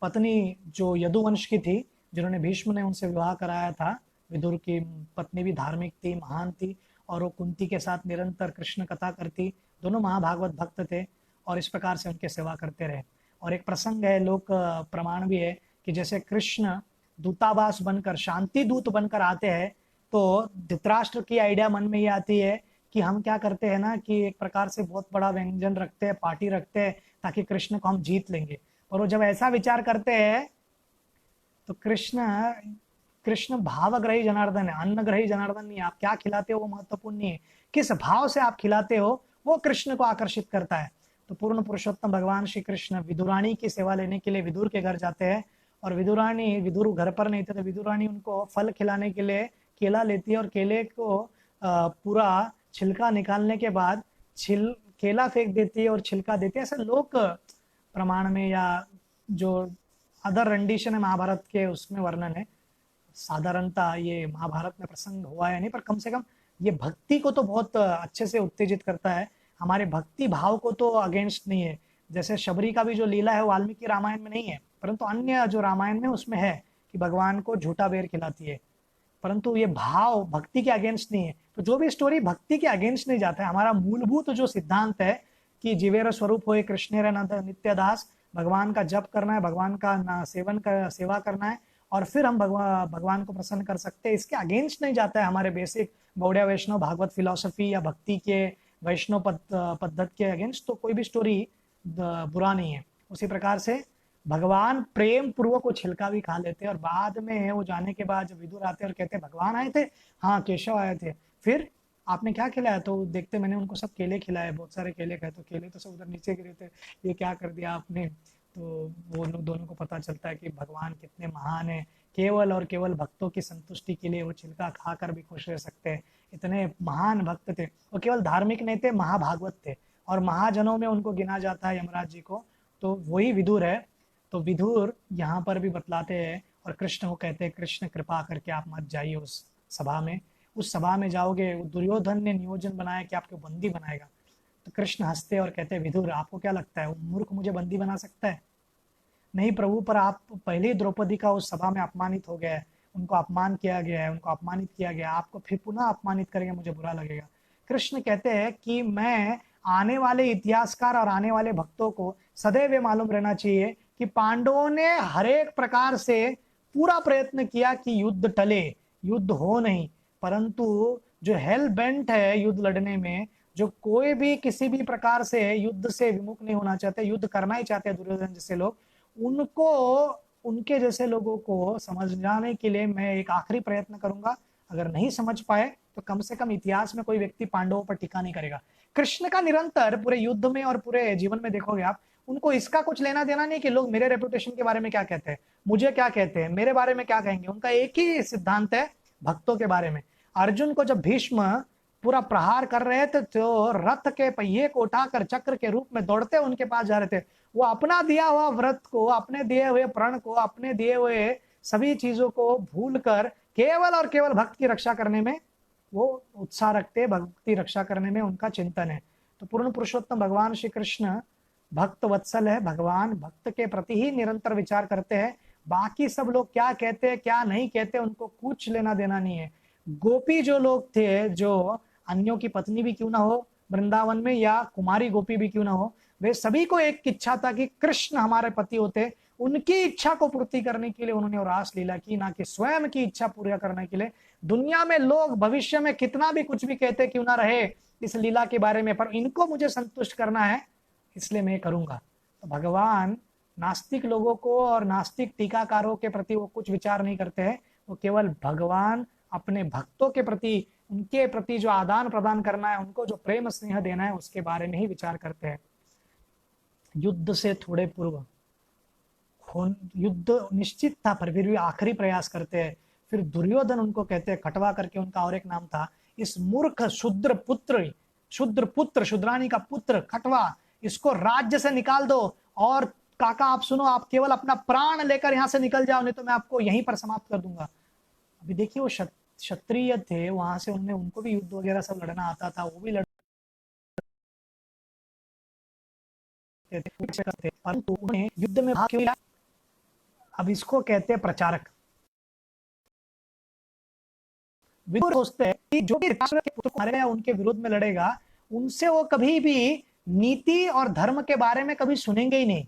पत्नी जो यदुवंश की थी, जिन्होंने भीष्म ने उनसे विवाह कराया था, विदुर की पत्नी भी धार्मिक थी, महान थी, और वो कुंती के साथ निरंतर कृष्ण कथा करती। दोनों महाभागवत भक्त थे, और इस प्रकार से उनके सेवा करते रहे। और एक प्रसंग है, लोक प्रमाण भी है कि जैसे कृष्ण दूतावास बनकर, शांति दूत बनकर आते हैं, तो धृतराष्ट्र की आइडिया मन में ये आती है कि हम क्या करते हैं ना कि एक प्रकार से बहुत बड़ा व्यंजन रखते हैं, पार्टी रखते हैं ताकि कृष्ण को हम जीत लेंगे। और वो जब ऐसा विचार करते हैं तो कृष्ण कृष्ण भावग्रही जनार्दन है, अन्नग्रही जनार्दन नहीं है। आप क्या खिलाते हो वो महत्वपूर्ण नहीं है, किस भाव से आप खिलाते हो वो कृष्ण को आकर्षित करता है। तो पूर्ण पुरुषोत्तम भगवान श्री कृष्ण विदुरानी की सेवा लेने के लिए विदुर के घर जाते हैं, और विदुरानी, विदुर घर पर नहीं थे तो विदुरानी उनको फल खिलाने के लिए केला लेती है, और केले को पूरा छिलका निकालने के बाद केला फेंक देती है और छिलका देती है। ऐसे लोक प्रमाण में या जो अदर रेंडिशन है महाभारत के उसमें वर्णन है। साधारणतः ये महाभारत में प्रसंग हुआ है नहीं, पर कम से कम ये भक्ति को तो बहुत अच्छे से उत्तेजित करता है, हमारे भक्ति भाव को तो अगेंस्ट नहीं है। जैसे शबरी का भी जो लीला है वाल्मीकि रामायण में नहीं है, परंतु अन्य जो रामायण में उसमें है कि भगवान को झूठा बेर खिलाती है, परंतु ये भाव भक्ति के अगेंस्ट नहीं है। तो जो भी स्टोरी भक्ति के अगेंस्ट नहीं जाता है, हमारा मूलभूत जो सिद्धांत है कि जीवेर स्वरूप होए कृष्णेर नित्य दास, भगवान का जप करना है, भगवान का सेवन कर सेवा करना है, और फिर हम भगवान को प्रसन्न कर सकते हैं, इसके अगेंस्ट नहीं जाता है हमारे बेसिक गौड़िया वैष्णव भागवत फिलॉसफी या भक्ति के वैष्णव पद्धत के अगेंस्ट तो कोई भी स्टोरी बुरा नहीं है। उसी प्रकार से भगवान प्रेम पूर्वक वो छिलका भी खा लेते, और बाद में वो जाने के बाद जब विदुर आते और कहते भगवान आए थे, हाँ केशव आए थे, फिर आपने क्या खिलाया, तो देखते मैंने उनको सब केले खिलाए, बहुत सारे केले खाए, तो केले तो सब उधर नीचे गिरे थे, ये क्या कर दिया आपने। तो वो दोनों को पता चलता है कि भगवान कितने महान है, केवल और केवल भक्तों की संतुष्टि के लिए वो छिलका खाकर भी खुश रह सकते हैं, इतने महान भक्त थे। वो केवल धार्मिक नहीं थे, महाभागवत थे, और महाजनों में उनको गिना जाता है यमराज जी को, तो वही विदुर है। तो विदुर यहाँ पर भी बतलाते हैं और कृष्ण को कहते हैं, कृष्ण कृपा करके आप मत जाइए उस सभा में, उस सभा में जाओगे दुर्योधन ने नियोजन बनाया कि आपको बंदी बनाएगा। तो कृष्ण हंसते और कहते हैं, विदुर आपको क्या लगता है वो मूर्ख मुझे बंदी बना सकता है? नहीं प्रभु, पर आप पहले ही द्रौपदी का उस सभा में अपमानित हो गया है, उनको अपमान किया गया है, उनको अपमानित किया गया है, आपको फिर पुनः अपमानित करेंगे, मुझे बुरा लगेगा। कृष्ण कहते हैं कि मैं आने वाले इतिहासकार और आने वाले भक्तों को सदैव ये मालूम रहना चाहिए कि पांडवों ने हर एक प्रकार से पूरा प्रयत्न किया कि युद्ध टले, युद्ध हो नहीं, परंतु जो हेल बेंट है युद्ध लड़ने में, जो कोई भी किसी भी प्रकार से युद्ध से विमुख नहीं होना चाहते, युद्ध करना ही चाहते हैं दुर्योधन जैसे लोग, उनको, उनके जैसे लोगों को समझाने के लिए मैं एक आखिरी प्रयत्न करूंगा। अगर नहीं समझ पाए तो कम से कम इतिहास में कोई व्यक्ति पांडवों पर टीका नहीं करेगा। कृष्ण का निरंतर पूरे युद्ध में और पूरे जीवन में देखोगे आप, उनको इसका कुछ लेना देना नहीं कि लोग मेरे रेपुटेशन के बारे में क्या कहते हैं, मुझे क्या कहते हैं, मेरे बारे में क्या कहेंगे। उनका एक ही सिद्धांत है भक्तों के बारे में। अर्जुन को जब भीष्म पूरा प्रहार कर रहे थे तो रथ के पहिए को उठाकर चक्र के रूप में दौड़ते उनके पास जा रहे थे, वो अपना दिया हुआ व्रत को, अपने दिए हुए प्रण को, अपने दिए हुए सभी चीजों को भूलकर केवल और केवल भक्त की रक्षा करने में वो उत्साह रखते, भक्ति रक्षा करने में उनका चिंतन है। तो पूर्ण पुरुषोत्तम भगवान श्री कृष्ण भक्त वत्सल है, भगवान भक्त के प्रति ही निरंतर विचार करते हैं, बाकी सब लोग क्या कहते हैं क्या नहीं कहते उनको कुछ लेना देना नहीं है। गोपी जो लोग थे, जो अन्यों की पत्नी भी क्यों ना हो वृंदावन में, या कुमारी गोपी भी क्यों ना हो, वे सभी को एक इच्छा था कि कृष्ण हमारे पति होते, उनकी इच्छा को पूर्ति करने के लिए उन्होंने रास लीला की, ना कि स्वयं की इच्छा पूरी करने के लिए। दुनिया में लोग भविष्य में कितना भी कुछ भी कहते क्यों ना रहे इस लीला के बारे में, पर इनको मुझे संतुष्ट करना है इसलिए मैं करूंगा। तो भगवान नास्तिक लोगों को और नास्तिक टीकाकारों के प्रति वो कुछ विचार नहीं करते हैं, वो केवल भगवान अपने भक्तों के प्रति, उनके प्रति जो आदान प्रदान करना है, उनको जो प्रेम स्नेह देना है उसके बारे में ही विचार करते हैं। युद्ध से थोड़े पूर्व युद्ध निश्चित था पर फिर भी आखिरी प्रयास करते हैं। फिर दुर्योधन उनको कहते हैं, खटवा करके उनका और एक नाम था, इस मूर्ख शुद्र पुत्र शुद्रानी का पुत्र खटवा, इसको राज्य से निकाल दो, और काका आप सुनो, आप केवल अपना प्राण लेकर यहाँ से निकल जाओ, नहीं तो मैं आपको यहीं पर समाप्त कर दूंगा। अभी देखिए वो क्षत्रिय थे, वहां से उनको भी युद्ध वगैरह सब लड़ना आता था, वो भी लड़ते थे, परंतु उन्हें युद्ध में भाग क्यों लिया? अब इसको कहते हैं प्रचारक। विदुर सोचते हैं कि जो भी धृतराष्ट्र के पुत्र को मारेगा या उनके विरोध में लड़ेगा, उनसे वो कभी भी नीति और धर्म के बारे में कभी सुनेंगे ही नहीं।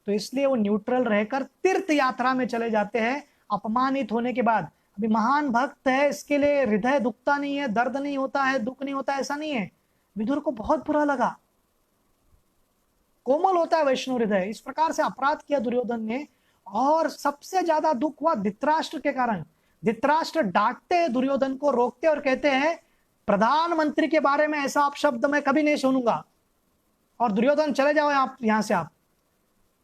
तो इसलिए वो न्यूट्रल रहकर तीर्थ यात्रा में चले जाते हैं अपमानित होने के बाद। अभी महान भक्त है, इसके लिए हृदय दुखता नहीं है, दर्द नहीं होता है, दुख नहीं होता, ऐसा नहीं है। विदुर को बहुत बुरा लगा, कोमल होता है वैष्णव हृदय। इस प्रकार से अपराध किया दुर्योधन ने, और सबसे ज्यादा दुख हुआ धृतराष्ट्र के कारण। धृतराष्ट्र डांटते हैं दुर्योधन को, रोकते और कहते हैं प्रधानमंत्री के बारे में ऐसा अपशब्द मैं कभी नहीं सुनूंगा, और दुर्योधन चले जाओ आप यहां से आप।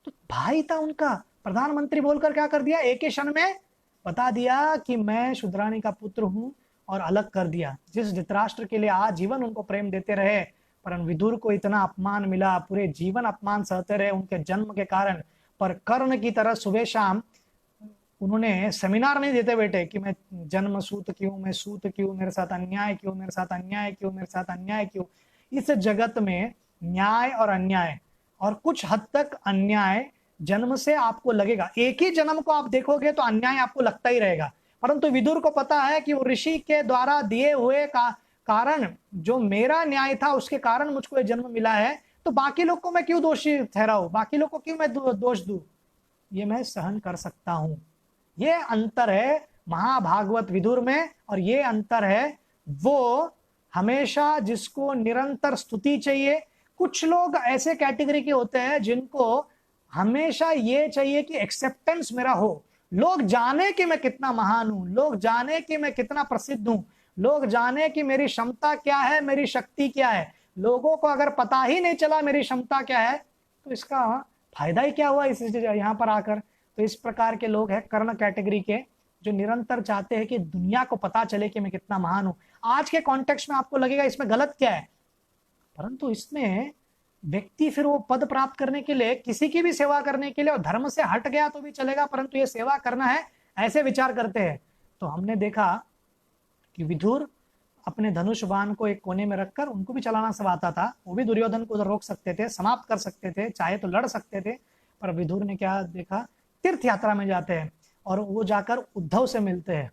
तो भाई था उनका, प्रधानमंत्री बोलकर क्या कर दिया, एक ही क्षण में बता दिया कि मैं शुद्राणी का पुत्र हूं, और अलग कर दिया। जिस धृतराष्ट्र के लिए आजीवन उनको प्रेम देते रहे, परंतु विदुर को इतना अपमान मिला, पूरे जीवन अपमान सहते रहे उनके जन्म के कारण। पर कर्ण की तरह सुबह शाम उन्होंने सेमिनार नहीं देते बेटे कि मैं जन्म सूत क्यों, मैं सूत क्यों, मेरे साथ अन्याय क्यों, मेरे साथ अन्याय क्यों, मेरे साथ अन्याय क्यों। इस जगत में न्याय और अन्याय, और कुछ हद तक अन्याय जन्म से आपको लगेगा, एक ही जन्म को आप देखोगे तो अन्याय आपको लगता ही रहेगा। परंतु विदुर को पता है कि वो ऋषि के द्वारा दिए हुए कारण, जो मेरा न्याय था उसके कारण मुझको ये जन्म मिला है, तो बाकी लोग को मैं क्यों दोषी ठहराऊं, बाकी लोग को क्यों मैं दोष दूं, ये मैं सहन कर सकता हूं। ये अंतर है महाभागवत विदुर में, और ये अंतर है वो हमेशा जिसको निरंतर स्तुति चाहिए। कुछ लोग ऐसे कैटेगरी के होते हैं जिनको हमेशा ये चाहिए कि एक्सेप्टेंस मेरा हो, लोग जाने कि मैं कितना महान हूं, लोग जाने कि मैं कितना प्रसिद्ध हूं, लोग जाने कि मेरी क्षमता क्या है, मेरी शक्ति क्या है। लोगों को अगर पता ही नहीं चला मेरी क्षमता क्या है, तो इसका फायदा ही क्या हुआ इस यहां पर आकर। तो इस प्रकार के लोग हैं कर्ण कैटेगरी के, जो निरंतर चाहते हैं कि दुनिया को पता चले कि मैं कितना महान हूं। आज के कॉन्टेक्स्ट में आपको लगेगा इसमें गलत क्या है, परंतु इसमें व्यक्ति फिर वो पद प्राप्त करने के लिए, किसी की भी सेवा करने के लिए, और धर्म से हट गया तो भी चलेगा, परंतु ये सेवा करना है, ऐसे विचार करते हैं। तो हमने देखा कि विदुर अपने धनुष बाण को एक कोने में रखकर, उनको भी चलाना सब आता था, वो भी दुर्योधन को उधर रोक सकते थे, समाप्त कर सकते थे, चाहे तो लड़ सकते थे। पर विदुर ने क्या देखा, तीर्थ यात्रा में जाते हैं और वो जाकर उद्धव से मिलते हैं।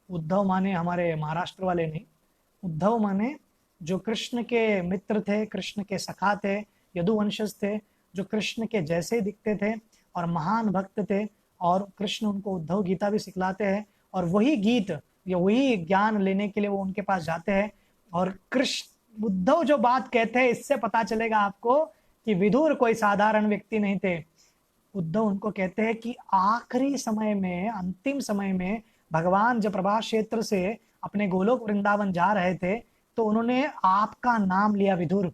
उद्धव माने हमारे महाराष्ट्र वाले नहीं, उद्धव माने जो कृष्ण के मित्र थे, कृष्ण के सखा थे, यदुवंशज थे, जो कृष्ण के जैसे ही दिखते थे और महान भक्त थे। और कृष्ण उनको उद्धव गीता भी सिखलाते हैं, और वही गीत या वही ज्ञान लेने के लिए वो उनके पास जाते हैं। और कृष्ण उद्धव जो बात कहते हैं, इससे पता चलेगा आपको कि विदुर कोई साधारण व्यक्ति नहीं थे। उद्धव उनको कहते हैं कि आखिरी समय में, अंतिम समय में भगवान जब प्रभास क्षेत्र से अपने गोलोक वृंदावन जा रहे थे, तो उन्होंने आपका नाम लिया विदुर,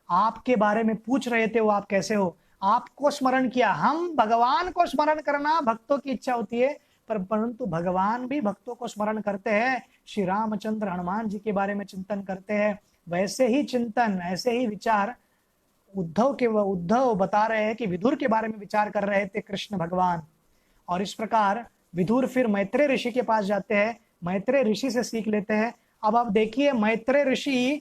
आपके बारे में पूछ रहे थे वो आप कैसे हो, आपको स्मरण किया। हम भगवान को स्मरण करना भक्तों की इच्छा होती है, पर परंतु भगवान भी भक्तों को स्मरण करते हैं। श्री रामचंद्र हनुमान जी के बारे में चिंतन करते हैं। वैसे ही चिंतन, ऐसे ही विचार उद्धव बता रहे हैं कि विदुर के बारे में विचार कर रहे थे कृष्ण भगवान। और इस प्रकार विदुर फिर मैत्रेय ऋषि के पास जाते हैं, मैत्रेय ऋषि से सीख लेते हैं। अब आप देखिए मैत्रेय ऋषि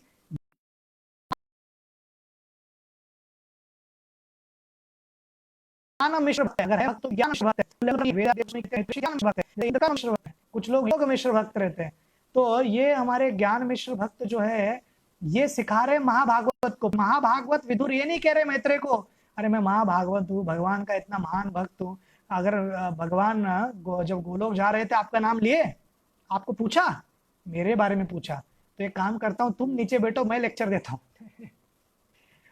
ज्ञान मिश्र भक्त है, अगर है तो ज्ञान मिश्र भक्त है, ज्ञान मिश्र भक्त है, इंद्र का मिश्र भक्त है, कुछ लोग योग मिश्र भक्त रहते हैं। तो ये हमारे ज्ञान मिश्र भक्त जो है, ये सिखा रहे महाभागवत को। महाभागवत विदुर ये नहीं कह रहे मैत्रेय को, अरे मैं महाभागवत हूँ, भगवान का इतना महान भक्त हूँ। अगर भगवान जब गोलोक जा रहे थे आपका नाम लिए, आपको पूछा, मेरे बारे में पूछा, तो एक काम करता हूँ, तुम नीचे बैठो, मैं लेक्चर देता हूँ।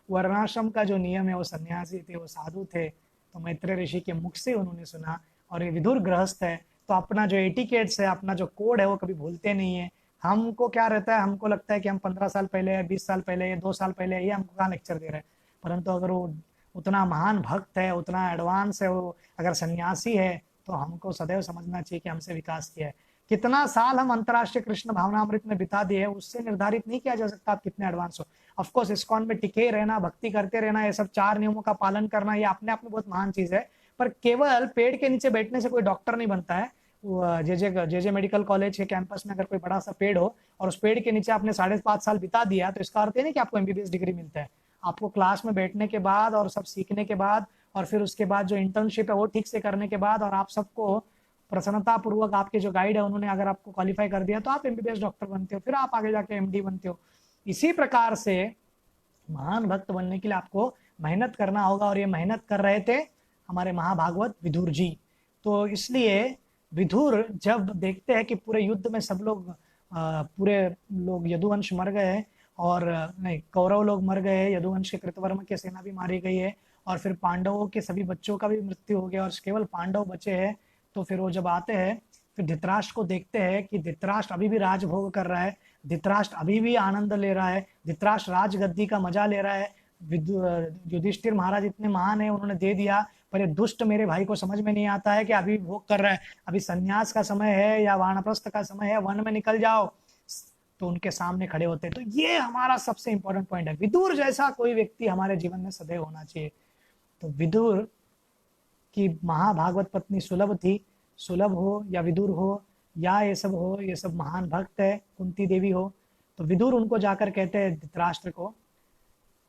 वर्णाश्रम का जो नियम है, वो सन्यासी थे, वो साधु थे, तो मैत्रेय ऋषि के मुख से उन्होंने सुना। और ये विदुर गृहस्थ है, तो अपना जो एटिकेट्स है, अपना जो कोड है, वो कभी भूलते नहीं है। हमको क्या रहता है, हमको लगता है कि हम 15 साल पहले, 20 साल पहले, 2 साल पहले ये हमको कहाँ लेक्चर दे रहे हैं। परंतु अगर वो उतना महान भक्त है, उतना एडवांस है, वो अगर सन्यासी है, तो हमको सदैव समझना चाहिए कि हमसे विकास किया है। कितना साल हम अंतर्राष्ट्रीय कृष्ण भावनामृत में बिता दिए, उससे निर्धारित नहीं किया जा सकता आप कितने एडवांस हो। ऑफकोर्स इस्कॉन में टिके रहना, भक्ति करते रहना, ये सब 4 नियमों का पालन करना, ये अपने आप में बहुत महान चीज है। पर केवल पेड़ के नीचे बैठने से कोई डॉक्टर नहीं बनता है। जे मेडिकल कॉलेज के कैंपस में अगर कोई बड़ा सा पेड़ हो और उस पेड़ के नीचे आपने 5.5 साल बिता दिया, तो इसका अर्थ है नहीं कि आपको एमबीबीएस डिग्री मिलता है। आपको क्लास में बैठने के बाद और सब सीखने के बाद, और फिर उसके बाद जो इंटर्नशिप है वो ठीक से करने के बाद, और आप सबको प्रसन्नता पूर्वक आपके जो गाइड है उन्होंने अगर आपको क्वालिफाई कर दिया, तो आप एमबीबीएस डॉक्टर बनते हो, फिर आप आगे जाके एमडी बनते हो। इसी प्रकार से महान भक्त बनने के लिए आपको मेहनत करना होगा, और ये मेहनत कर रहे थे हमारे महाभागवत विदुर जी। तो इसलिए विदुर जब देखते हैं कि पूरे युद्ध में सब लोग पूरे लोग यदुवंश मर गए, और नहीं, कौरव लोग मर गए, यदुवंश के कृतवर्मा की सेना भी मारी गई है, और फिर पांडवों के सभी बच्चों का भी मृत्यु हो गया और केवल पांडव बचे हैं। तो फिर वो जब आते हैं, फिर धृतराष्ट्र को देखते हैं कि धृतराष्ट्र अभी भी राजभोग कर रहा है, धृतराष्ट्र अभी भी आनंद ले रहा है, धृतराष्ट्र राजगद्दी का मजा ले रहा है। युधिष्ठिर महाराज इतने महान है, उन्होंने दे दिया, पर ये दुष्ट मेरे भाई को समझ में नहीं आता है कि अभी भोग कर रहा है, अभी संन्यास का समय है या वानप्रस्थ का समय है, वन में निकल जाओ। तो उनके सामने खड़े होते हैं। तो ये हमारा सबसे इंपॉर्टेंट पॉइंट है, विदुर जैसा कोई व्यक्ति हमारे जीवन में सदैव होना चाहिए। तो विदुर की महाभागवत पत्नी सुलभ थी, सुलभ हो या विदुर हो या ये सब हो, ये सब महान भक्त है, कुंती देवी हो। तो विदुर उनको जाकर कहते हैं धृतराष्ट्र को,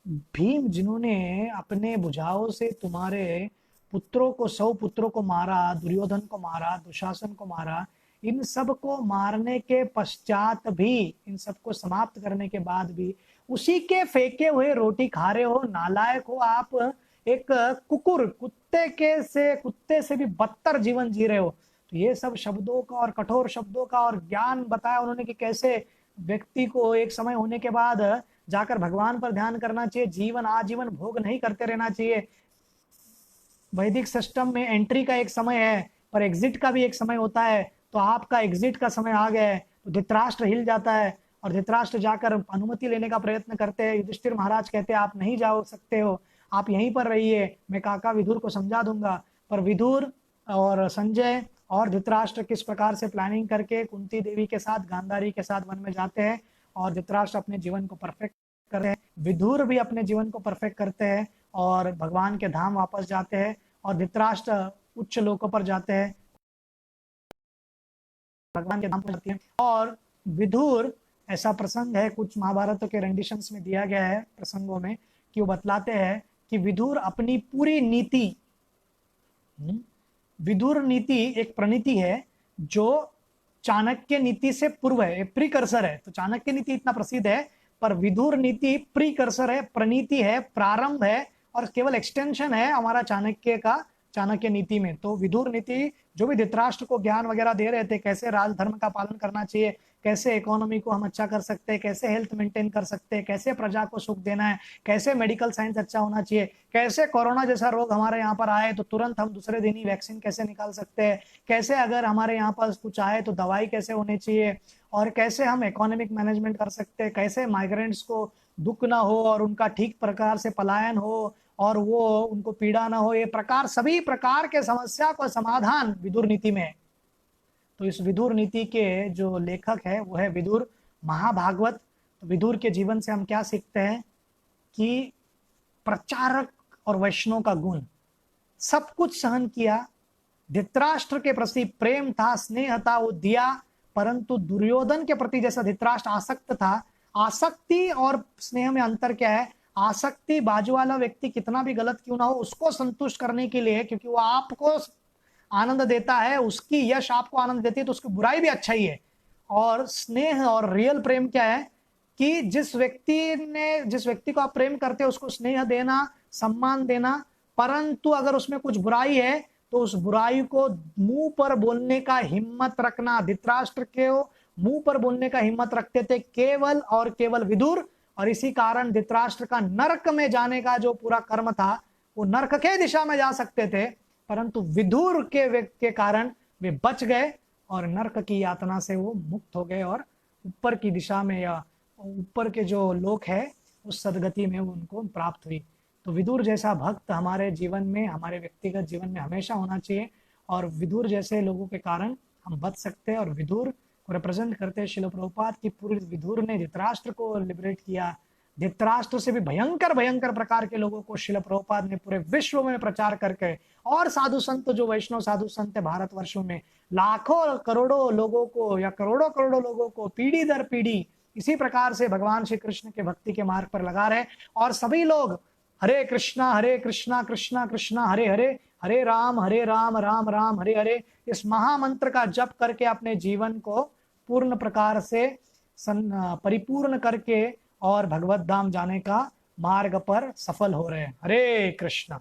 भीम जिन्होंने अपने भुजाओं से तुम्हारे पुत्रों को, 100 पुत्रों को मारा, दुर्योधन को मारा, दुशासन को मारा, इन सब को मारने के पश्चात भी, इन सबको समाप्त करने के बाद भी उसी के फेंके हुए रोटी खा रहे हो, नालायक हो आप, एक कुकुर, कुत्ते से भी बदतर जीवन जी रहे हो। तो ये सब शब्दों का और कठोर शब्दों का और ज्ञान बताया उन्होंने कि कैसे व्यक्ति को एक समय होने के बाद जाकर भगवान पर ध्यान करना चाहिए, जीवन आजीवन भोग नहीं करते रहना चाहिए। वैदिक सिस्टम में एंट्री का एक समय है, पर एग्जिट का भी एक समय होता है। तो आपका एग्जिट का समय आ गया है। तो धृतराष्ट्र हिल जाता है, और धृतराष्ट्र जाकर अनुमति लेने का प्रयत्न करते हैं। युधिष्ठिर महाराज कहते हैं आप नहीं जा सकते हो, आप यहीं पर रहिए, मैं काका विदुर को समझा दूंगा। पर विदुर और संजय और धृतराष्ट्र किस प्रकार से प्लानिंग करके कुंती देवी के साथ, गांधारी के साथ वन में जाते हैं, और धृतराष्ट्र अपने जीवन को परफेक्ट करते हैं, विदुर भी अपने जीवन को परफेक्ट करते हैं और भगवान के धाम वापस जाते हैं, और धृतराष्ट्र उच्च लोकों पर जाते हैं, भगवान के धाम पर जाते हैं। और विदुर, ऐसा प्रसंग है कुछ महाभारत के रेंडिशंस में दिया गया है प्रसंगों में, कि वो बतलाते हैं कि विदुर अपनी पूरी नीति, विदुर नीति एक प्रणीति है जो चाणक्य नीति से पूर्व है, प्रीकर्सर है। तो चाणक्य नीति इतना प्रसिद्ध है, पर विदुर नीति प्रीकर्सर है, प्रणीति है, प्रारंभ है, और केवल एक्सटेंशन है हमारा चाणक्य का, चाणक्य नीति में। तो विदुर नीति जो भी धृतराष्ट्र को ज्ञान वगैरह दे रहे थे, कैसे राजधर्म का पालन करना चाहिए, कैसे इकोनॉमी को हम अच्छा कर सकते हैं, कैसे हेल्थ मेंटेन कर सकते हैं, कैसे प्रजा को सुख देना है, कैसे मेडिकल साइंस अच्छा होना चाहिए, कैसे कोरोना जैसा रोग हमारे यहाँ पर आए तो तुरंत हम दूसरे दिन ही वैक्सीन कैसे निकाल सकते हैं, कैसे अगर हमारे यहाँ पर कुछ आए तो दवाई कैसे होनी चाहिए, और कैसे हम इकोनॉमिक मैनेजमेंट कर सकते हैं, कैसे माइग्रेंट्स को दुख ना हो और उनका ठीक प्रकार से पलायन हो और वो उनको पीड़ा ना हो, ये प्रकार सभी प्रकार के समस्या का समाधान विदुर नीति में है। तो इस विदुर नीति के जो लेखक है वो है विदुर महाभागवत। तो विदुर के जीवन से हम क्या सीखते हैं कि प्रचारक और वैष्णव का गुण, सब कुछ सहन किया, धृतराष्ट्र के प्रति प्रेम था, स्नेह था, वो दिया, परंतु दुर्योधन के प्रति जैसा धृतराष्ट्र आसक्त था, आसक्ति और स्नेह में अंतर क्या है, आसक्ति बाजू वाला व्यक्ति कितना भी गलत क्यों ना हो उसको संतुष्ट करने के लिए, क्योंकि वो आपको आनंद देता है, उसकी यश आपको आनंद देती है, तो उसकी बुराई भी अच्छा ही है। और स्नेह और रियल प्रेम क्या है कि जिस व्यक्ति को आप प्रेम करते हो उसको स्नेह देना, सम्मान देना, परंतु अगर उसमें कुछ बुराई है तो उस बुराई को मुंह पर बोलने का हिम्मत रखना। धृतराष्ट्र के मुंह पर बोलने का हिम्मत रखते थे केवल और केवल विदुर, और इसी कारण धृतराष्ट्र का नरक में जाने का जो पूरा कर्म था वो नरक के दिशा में जा सकते थे, परंतु विदुर के कारण वे बच गए और नरक की यातना से वो मुक्त हो गए और ऊपर की दिशा में या ऊपर के जो लोक है उस सदगति में उनको प्राप्त हुई। तो विदुर जैसा भक्त हमारे जीवन में, हमारे व्यक्तिगत जीवन में हमेशा होना चाहिए, और विदुर जैसे लोगों के कारण हम बच सकते हैं। और विदुर को रिप्रेजेंट करते हैं शिल प्रभुपाद की पूरी विदुर ने धृतराष्ट्र को लिबरेट किया। धृतराष्ट्र से भी भयंकर भयंकर प्रकार के लोगों को शिल प्रभुपाद ने पूरे विश्व में प्रचार करके, और साधु संत जो वैष्णव साधु संत भारतवर्षों में लाखों करोड़ों लोगों को या करोड़ों करोड़ों लोगों को पीढ़ी दर पीढ़ी इसी प्रकार से भगवान श्री कृष्ण के भक्ति के मार्ग पर लगा रहे। और सभी लोग हरे कृष्णा कृष्णा कृष्णा हरे हरे, हरे राम राम राम हरे हरे, इस महामंत्र का जप करके अपने जीवन को पूर्ण प्रकार से परिपूर्ण करके और भगवत धाम जाने का मार्ग पर सफल हो रहे हैं। हरे कृष्णा।